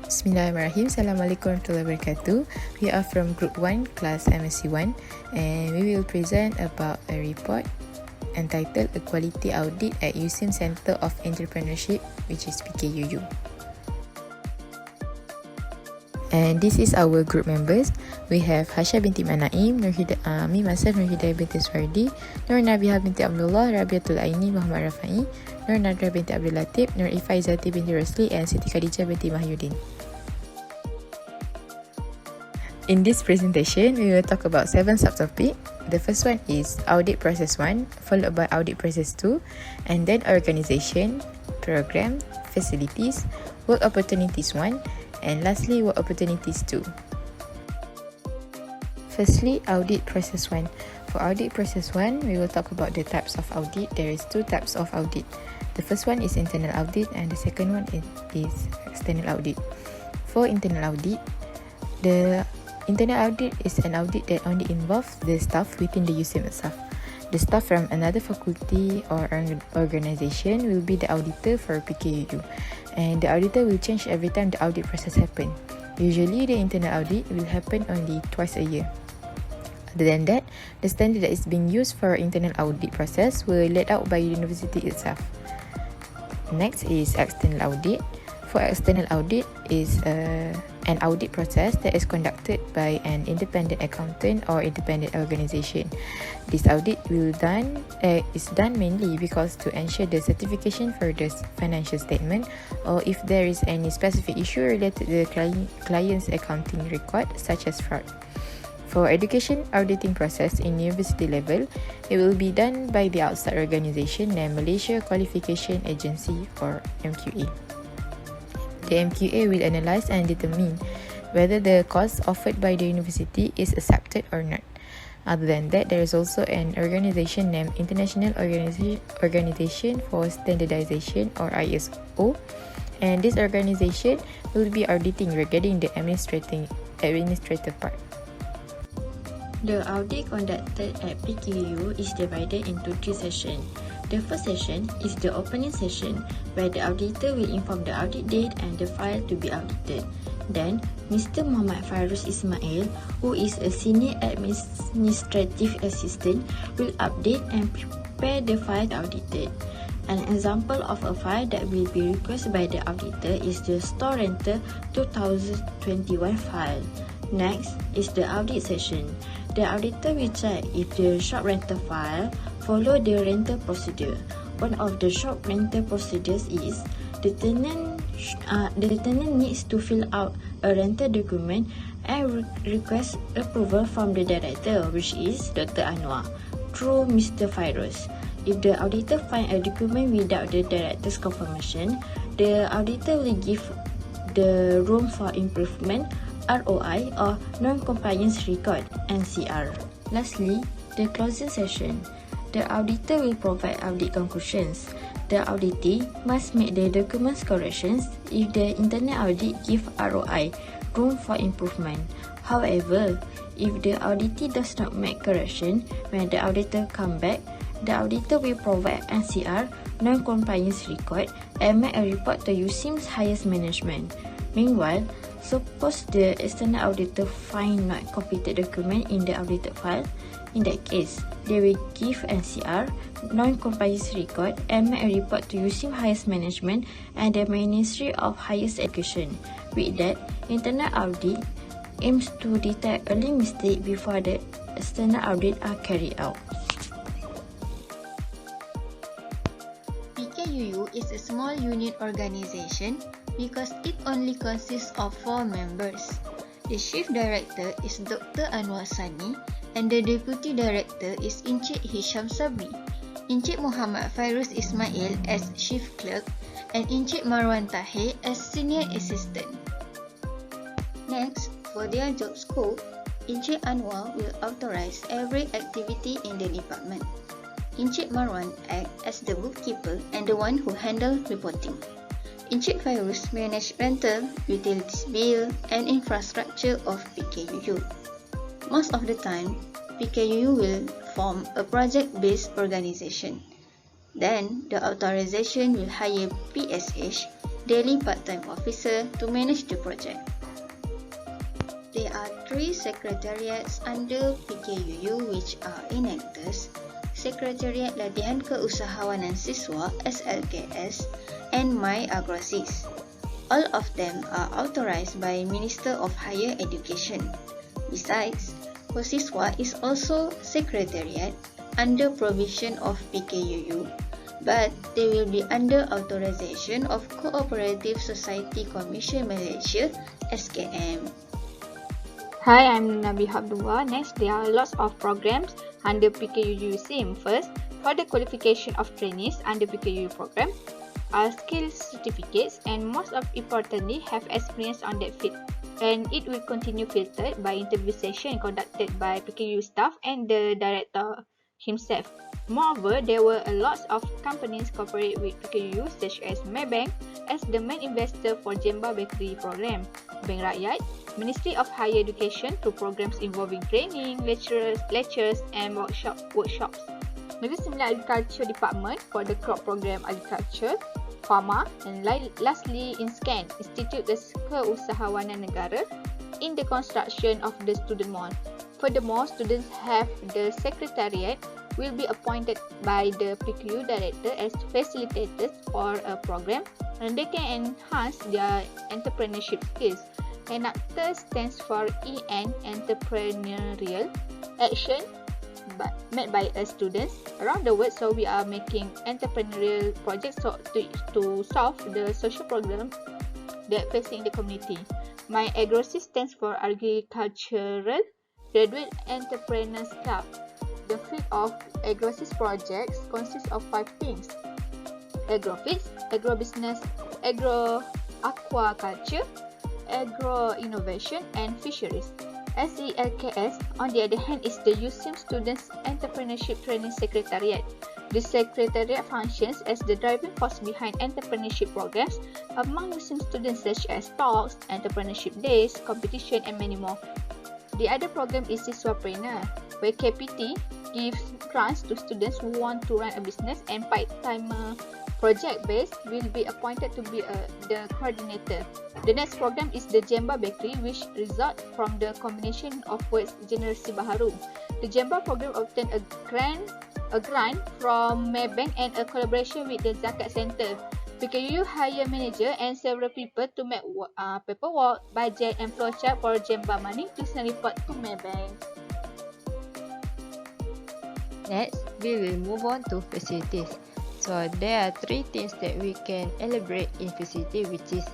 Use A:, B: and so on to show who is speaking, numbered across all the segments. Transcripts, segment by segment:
A: Bismillahirrahmanirrahim. Assalamualaikum warahmatullahi wabarakatuh. We are from Group 1, Class MSc 1, and we will present about a report entitled A Quality Audit at Usim Center of Entrepreneurship, which is Pkuu. And this is our group members. We have HASYA binti NAIM, myself NURHIDAYAH binti SUARDY, Nabiha binti ABDULLAH, RABBIATUL AINIE Muhammad RAFAIE, NORNADRAH binti LATIP, NURIFFAH IZZATI binti ROSLI, and SITI KHADIJAH binti MAHYUDIN. In this presentation, we will talk about 7 subtopics. The first one is Audit Process 1, followed by Audit Process 2, and then Organization, Program, Facilities, Work Opportunities 1, and lastly Work Opportunities 2. Firstly, Audit Process 1. For Audit Process 1, we will talk about the types of audit. There is 2 types of audit. The first one is internal audit and the second one is external audit. For internal audit, the internal audit is an audit that only involves the staff within the Usim itself. The staff from another faculty or organization will be the auditor for Pkuu, and the auditor will change every time the audit process happens. Usually, the internal audit will happen only twice a year. Other than that, the standard that is being used for internal audit process will laid out by the university itself. Next is external audit. For external audit is an audit process that is conducted by an independent accountant or independent organization. This audit is done mainly because to ensure the certification for the financial statement, or if there is any specific issue related to the client's accounting record, such as fraud. For education auditing process in university level, it will be done by the outside organization named Malaysia Qualification Agency or MQA. The MQA will analyse and determine whether the course offered by the university is accepted or not. Other than that, there is also an organization named International Organization for Standardization or ISO, and this organization will be auditing regarding the administrative part.
B: The audit conducted at Pkuu is divided into 3 sessions. The first session is the opening session, where the auditor will inform the audit date and the file to be audited. Then, Mr. Muhammad Fairuz Ismail, who is a senior administrative assistant, will update and prepare the file audited. An example of a file that will be requested by the auditor is the Store Rental 2021 file. Next is the audit session. The auditor will check if the shop rental file follow the rental procedure. One of the shop rental procedures is the tenant needs to fill out a rental document and request approval from the director, which is Dr. Anwar, through Mr. Fairuz. If the auditor find a document without the director's confirmation, the auditor will give the room for improvement, ROI, or non-compliance record, NCR. Lastly, the closing session. The auditor will provide audit conclusions. The auditee must make the documents corrections if the internal audit give ROI, room for improvement. However, if the auditee does not make correction when the auditor come back, the auditor will provide NCR, non-compliance record, and make a report to Usim's highest management. Meanwhile, suppose the external auditor find not completed document in the audited file, in that case, they will give NCR, non-compliance record, and make a report to Usim highest management and the Ministry of Higher Education. With that, internal audit aims to detect early mistake before the external audit are carried out.
C: Pkuu is a small unit organization because it only consists of 4 members. The chief director is Dr. Anwar Sani, and the deputy director is Encik Hisham Sabri, Encik Muhammad Fairuz Ismail as chief clerk, and Encik Marwan Tahir as senior assistant. Next, for their job scope, Encik Anwar will authorize every activity in the department. Encik Marwan acts as the bookkeeper and the one who handles reporting. Encik Fairuz manage rental, utilities bill, and infrastructure of Pkuu. Most of the time, Pkuu will form a project-based organization. Then, the authorization will hire PSH, daily part-time officer to manage the project. There are 3 secretariats under PKUU which are enactors: Sekretariat Latihan Keusahawanan Siswa SLKS and My Agrosis. All of them are authorized by Minister of Higher Education. Besides, Kosiswa is also secretariat under provision of PKUU, but they will be under authorization of Cooperative Society Commission Malaysia SKM.
D: Hi, I'm Nabiha Abdullah. Next, there are lots of programs under PKUU Usim. First, for the qualification of trainees under PKUU program, are skill certificates and most of importantly have experience on that field. And it will continue filtered by interview session conducted by PKUU staff and the director himself. Moreover, there were a lot of companies cooperate with PKUU such as Maybank as the main investor for Jemba Bakery program, Bank Rakyat, Ministry of Higher Education through programs involving training, lectures and workshops. Negeri Sembilan Agriculture Department for the crop program agriculture, Pharma, and lastly INSCAN, Institute Keusahawanan Negara, in the construction of the student mall. Furthermore, students have the secretariat will be appointed by the PKU director as facilitators for a program, and they can enhance their entrepreneurship skills. Enactor stands for EN, Entrepreneurial Action, made by us students around the world. So we are making entrepreneurial projects to solve the social problems that facing the community. My Agrosis stands for Agricultural Graduate Entrepreneurs Club. The field of Agrosis projects consists of 5 things: agrofits, agrobusiness, agro-aquaculture, agro-innovation, and fisheries. SELKS, on the other hand, is the Usim Students Entrepreneurship Training Secretariat. The Secretariat functions as the driving force behind entrepreneurship programs among Usim students such as talks, entrepreneurship days, competition, and many more. The other program is Siswapreneur, where KPT gives grants to students who want to run a business, and part-timer project-based will be appointed to be the coordinator. The next program is the Jemba Bakery, which results from the combination of words generasi baharu. The Jemba program obtained a grant from Maybank and a collaboration with the Zakat Center. PKUU hire manager and several people to make paperwork, budget and flowchart for Jemba money to send report to Maybank.
A: Next, we will move on to facilities. So there are 3 things that we can elaborate in facility, which is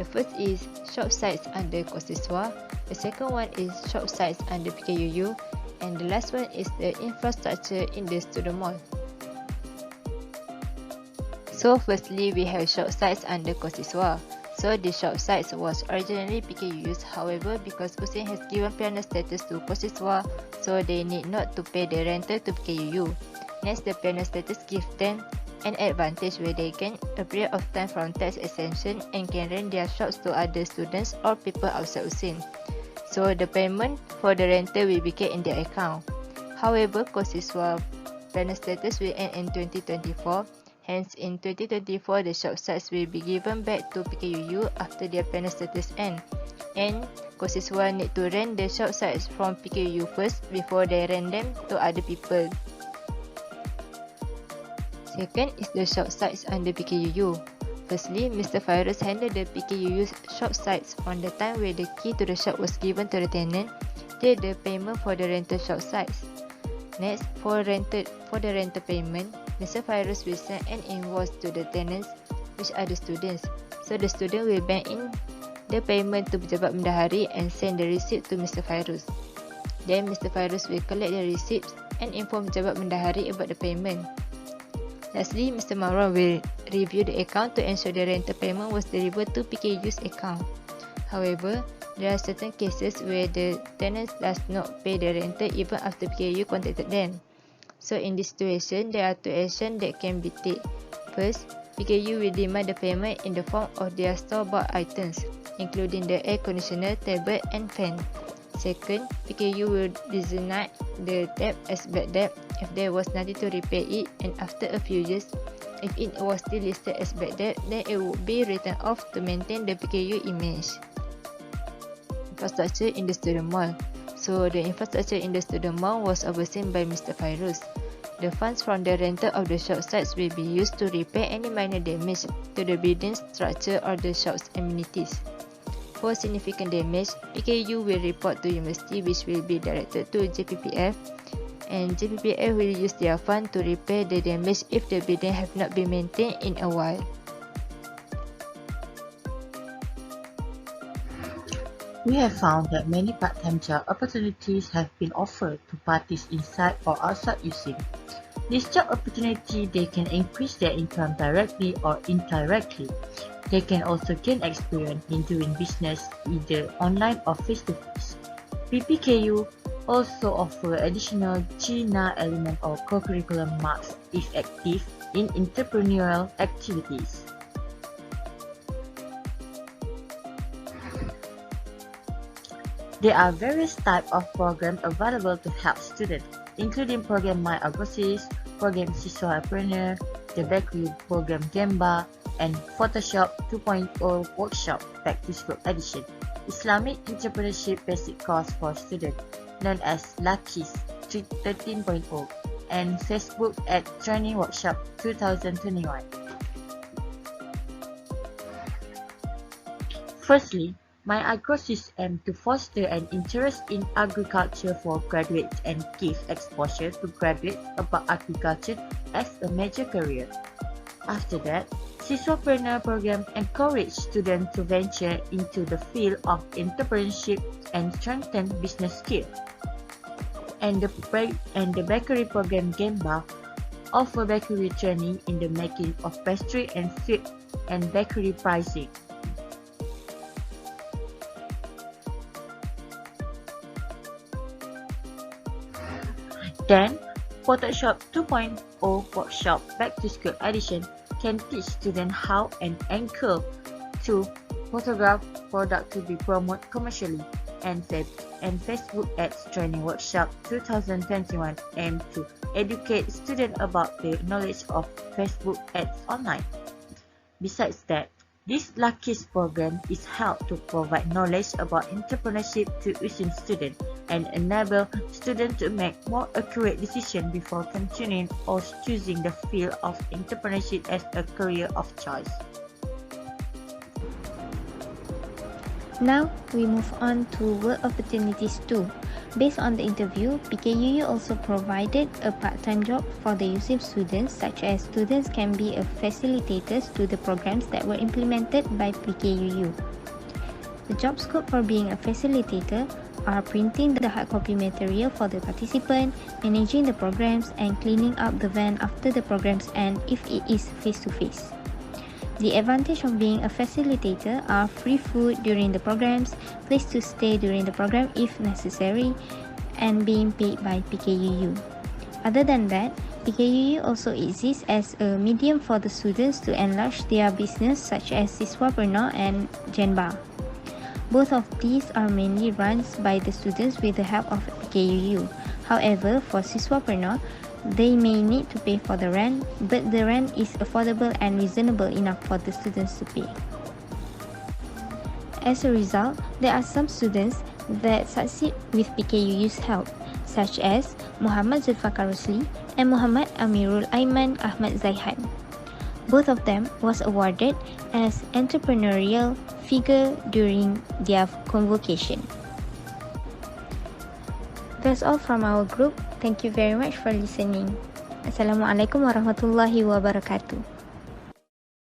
A: the first is shop sites under Kosiswa, the second one is shop sites under PKUU, and the last one is the infrastructure in the student mall. So firstly, we have shop sites under Kosiswa. So the shop sites was originally PKUU's, however, because Usim has given pioneer status to Kosiswa, so they need not to pay the rental to PKUU. Next, the pioneer status gives them an advantage where they gain a period of time from tax exemption and can rent their shops to other students or people outside Usim. So the payment for the rental will be kept in their account. However, Kosiswa pioneer status will end in 2024. Hence, in 2024, the shop sites will be given back to PKUU after their pioneer status end. And Kosiswa need to rent the shop sites from PKUU first before they rent them to other people. Second is the shop sites under PKUU. Firstly, Mr. Fairuz handled the PKUU shop sites from the time where the key to the shop was given to the tenant till the payment for the rental shop sites. Next, for the rental payment, Mr. Fairuz will send an invoice to the tenants, which are the students. So the student will bank in the payment to Pejabat Bendahari and send the receipt to Mr. Fairuz. Then Mr. Fairuz will collect the receipts and inform Pejabat Bendahari about the payment. Lastly, Mr. Marwan will review the account to ensure the rental payment was delivered to PKU's account. However, there are certain cases where the tenants does not pay the rental even after PKU contacted them. So in this situation, there are 2 actions that can be taken. First, PKU will demand the payment in the form of their store-bought items, including the air conditioner, table and fan. Second, PKU will designate the debt as bad debt if there was nothing to repay it, and after a few years, If it was still listed as bad debt, then it would be written off to maintain the Pkuu image. Infrastructure in the student mall. So the infrastructure in the student mall was overseen by Mr. Fairuz. The funds from the rental of the shop sites will be used to repair any minor damage to the building structure or the shop's amenities. For significant damage, Pkuu will report to university, which will be directed to JPPF, and JPPF will use their fund to repair the damage if the building have not been maintained in a while.
E: We have found that many part-time job opportunities have been offered to parties inside or outside Usim. This job opportunity, they can increase their income directly or indirectly. They can also gain experience in doing business either online or face-to-face. PPKU also offer additional GNA element or co-curriculum marks if active in entrepreneurial activities. There are various types of programs available to help students, including program My Overseas, program SUARDY, the bakery program Gemba, and Photoshop 2.0 workshop Back to School edition, Islamic Entrepreneurship basic course for students known as LATIP 13.0, and Facebook Training Workshop 2021. Firstly, My Agrosis aims to foster an interest in agriculture for graduates and give exposure to graduates about agriculture as a major career. After that, Siswapreneur program encourages students to venture into the field of entrepreneurship and strengthen business skills. And the bakery program Gemba offer bakery training in the making of pastry and sweet and bakery pricing. Then, Photoshop 2.0 workshop Back to School edition can teach students how and angle to photograph product to be promoted commercially, and Facebook Ads Training Workshop 2021 aims to educate students about the knowledge of Facebook Ads online. Besides that, this LATIP program is held to provide knowledge about entrepreneurship to Usim students and enable students to make more accurate decisions before continuing or choosing the field of entrepreneurship as a career of choice.
F: Now, we move on to work opportunities too. Based on the interview, Pkuu also provided a part-time job for the Usim students, such as students can be a facilitators to the programs that were implemented by Pkuu. The job scope for being a facilitator are printing the hard copy material for the participant, managing the programs, and cleaning up the van after the programs end if it is face-to-face. The advantage of being a facilitator are free food during the programs, place to stay during the program if necessary, and being paid by Pkuu. Other than that, Pkuu also exists as a medium for the students to enlarge their business, such as Siswapreneur and Genba. Both of these are mainly run by the students with the help of Pkuu. However, for Siswapreneur, they may need to pay for the rent, but the rent is affordable and reasonable enough for the students to pay. As a result, there are some students that succeed with Pkuu's help, such as Muhammad Zulfakar ROSLI and Muhammad Amirul Aiman Ahmad Zaihan. Both of them was awarded as entrepreneurial figure during their convocation. That's all from our group. Thank you very much for listening. Assalamualaikum warahmatullahi wabarakatuh.